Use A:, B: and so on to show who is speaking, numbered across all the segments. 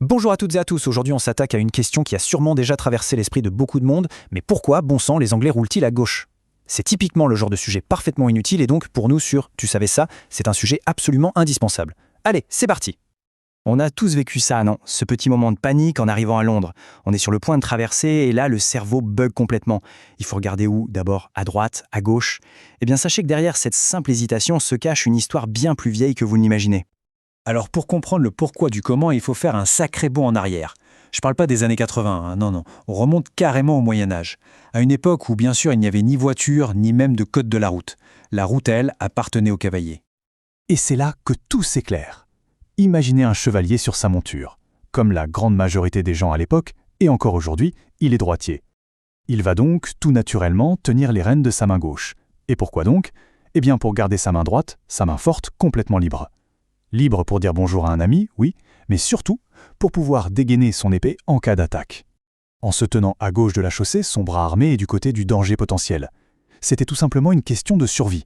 A: Bonjour à toutes et à tous, aujourd'hui on s'attaque à une question qui a sûrement déjà traversé l'esprit de beaucoup de monde, mais pourquoi, bon sang, les Anglais roulent-ils à gauche? C'est typiquement le genre de sujet parfaitement inutile et donc pour nous sur « Tu savais ça ?», c'est un sujet absolument indispensable. Allez, c'est parti! On a tous vécu ça, non? Ce petit moment de panique en arrivant à Londres. On est sur le point de traverser et là le cerveau bug complètement. Il faut regarder où? D'abord à droite, à gauche? Eh bien sachez que derrière cette simple hésitation se cache une histoire bien plus vieille que vous ne l'imaginez.
B: Alors pour comprendre le pourquoi du comment, il faut faire un sacré bond en arrière. Je parle pas des années 80, hein, non. On remonte carrément au Moyen-Âge. À une époque où bien sûr il n'y avait ni voiture, ni même de code de la route. La route, elle, appartenait aux cavaliers.
C: Et c'est là que tout s'éclaire. Imaginez un chevalier sur sa monture. Comme la grande majorité des gens à l'époque, et encore aujourd'hui, il est droitier. Il va donc, tout naturellement, tenir les rênes de sa main gauche. Et pourquoi donc? Eh bien pour garder sa main droite, sa main forte, complètement libre. Libre pour dire bonjour à un ami, oui, mais surtout pour pouvoir dégainer son épée en cas d'attaque. En se tenant à gauche de la chaussée, son bras armé est du côté du danger potentiel. C'était tout simplement une question de survie.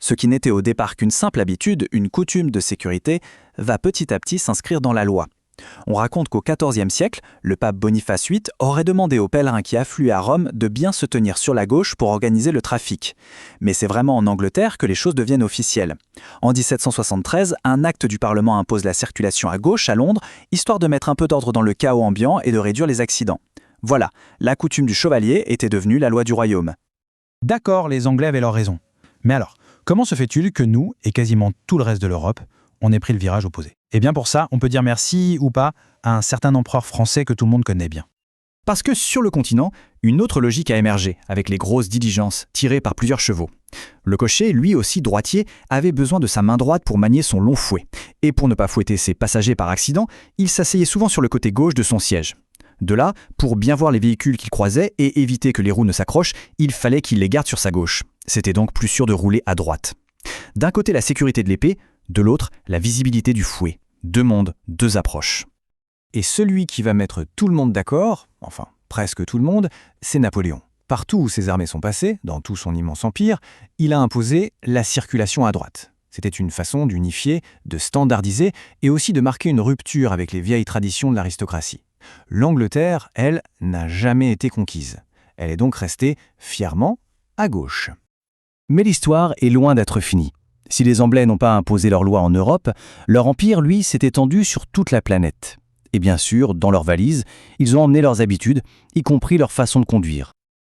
A: Ce qui n'était au départ qu'une simple habitude, une coutume de sécurité, va petit à petit s'inscrire dans la loi. On raconte qu'au XIVe siècle, le pape Boniface VIII aurait demandé aux pèlerins qui affluaient à Rome de bien se tenir sur la gauche pour organiser le trafic. Mais c'est vraiment en Angleterre que les choses deviennent officielles. En 1773, un acte du Parlement impose la circulation à gauche à Londres, histoire de mettre un peu d'ordre dans le chaos ambiant et de réduire les accidents. Voilà, la coutume du chevalier était devenue la loi du royaume.
B: D'accord, les Anglais avaient leur raison. Mais alors, comment se fait-il que nous, et quasiment tout le reste de l'Europe, on ait pris le virage opposé? Eh bien pour ça, on peut dire merci ou pas à un certain empereur français que tout le monde connaît bien.
A: Parce que sur le continent, une autre logique a émergé, avec les grosses diligences, tirées par plusieurs chevaux. Le cocher, lui aussi droitier, avait besoin de sa main droite pour manier son long fouet. Et pour ne pas fouetter ses passagers par accident, il s'asseyait souvent sur le côté gauche de son siège. De là, pour bien voir les véhicules qu'il croisait et éviter que les roues ne s'accrochent, il fallait qu'il les garde sur sa gauche. C'était donc plus sûr de rouler à droite. D'un côté la sécurité de l'épée, de l'autre la visibilité du fouet. Deux mondes, deux approches. Et celui qui va mettre tout le monde d'accord, enfin presque tout le monde, c'est Napoléon. Partout où ses armées sont passées, dans tout son immense empire, il a imposé la circulation à droite. C'était une façon d'unifier, de standardiser et aussi de marquer une rupture avec les vieilles traditions de l'aristocratie. L'Angleterre, elle, n'a jamais été conquise. Elle est donc restée fièrement à gauche. Mais l'histoire est loin d'être finie. Si les Anglais n'ont pas imposé leurs lois en Europe, leur empire, lui, s'est étendu sur toute la planète. Et bien sûr, dans leurs valises, ils ont emmené leurs habitudes, y compris leur façon de conduire.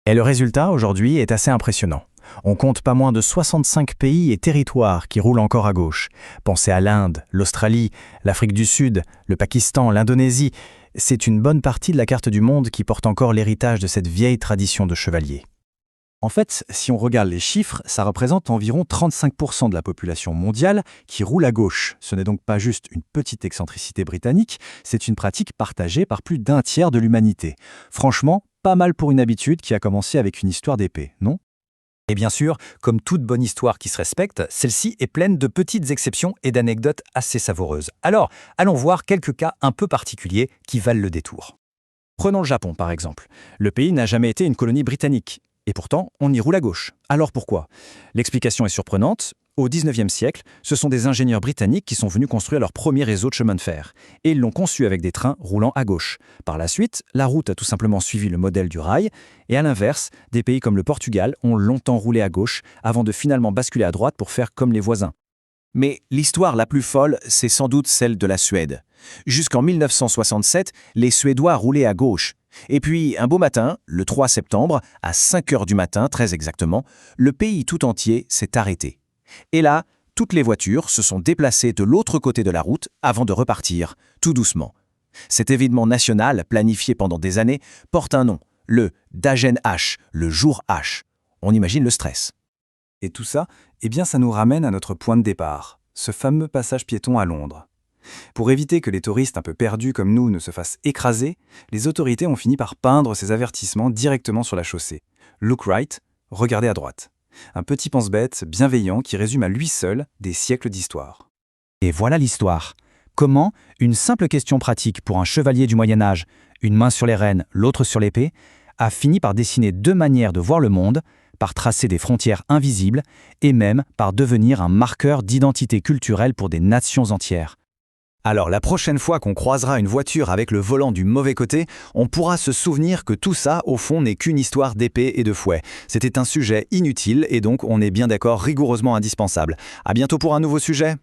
A: Et le résultat, aujourd'hui, est assez impressionnant. On compte pas moins de 65 pays et territoires qui roulent encore à gauche. Pensez à l'Inde, l'Australie, l'Afrique du Sud, le Pakistan, l'Indonésie. C'est une bonne partie de la carte du monde qui porte encore l'héritage de cette vieille tradition de chevalier. En fait, si on regarde les chiffres, ça représente environ 35% de la population mondiale qui roule à gauche. Ce n'est donc pas juste une petite excentricité britannique, c'est une pratique partagée par plus d'un tiers de l'humanité. Franchement, pas mal pour une habitude qui a commencé avec une histoire d'épée, non? Et bien sûr, comme toute bonne histoire qui se respecte, celle-ci est pleine de petites exceptions et d'anecdotes assez savoureuses. Alors, allons voir quelques cas un peu particuliers qui valent le détour. Prenons le Japon par exemple. Le pays n'a jamais été une colonie britannique. Et pourtant, on y roule à gauche. Alors pourquoi? L'explication est surprenante. Au XIXe siècle, ce sont des ingénieurs britanniques qui sont venus construire leur premier réseau de chemin de fer. Et ils l'ont conçu avec des trains roulant à gauche. Par la suite, la route a tout simplement suivi le modèle du rail. Et à l'inverse, des pays comme le Portugal ont longtemps roulé à gauche avant de finalement basculer à droite pour faire comme les voisins. Mais l'histoire la plus folle, c'est sans doute celle de la Suède. Jusqu'en 1967, les Suédois roulaient à gauche. Et puis, un beau matin, le 3 septembre, à 5 heures du matin, très exactement, le pays tout entier s'est arrêté. Et là, toutes les voitures se sont déplacées de l'autre côté de la route avant de repartir, tout doucement. Cet événement national, planifié pendant des années, porte un nom, le Dagen H, le jour H. On imagine le stress. Et tout ça, eh bien ça nous ramène à notre point de départ, ce fameux passage piéton à Londres. Pour éviter que les touristes un peu perdus comme nous ne se fassent écraser, les autorités ont fini par peindre ces avertissements directement sur la chaussée. Look right, regardez à droite. Un petit pense-bête bienveillant qui résume à lui seul des siècles d'histoire. Et voilà l'histoire. Comment une simple question pratique pour un chevalier du Moyen-Âge, une main sur les rênes, l'autre sur l'épée, a fini par dessiner deux manières de voir le monde, par tracer des frontières invisibles et même par devenir un marqueur d'identité culturelle pour des nations entières. Alors la prochaine fois qu'on croisera une voiture avec le volant du mauvais côté, on pourra se souvenir que tout ça, au fond, n'est qu'une histoire d'épée et de fouet. C'était un sujet inutile et donc on est bien d'accord rigoureusement indispensable. À bientôt pour un nouveau sujet.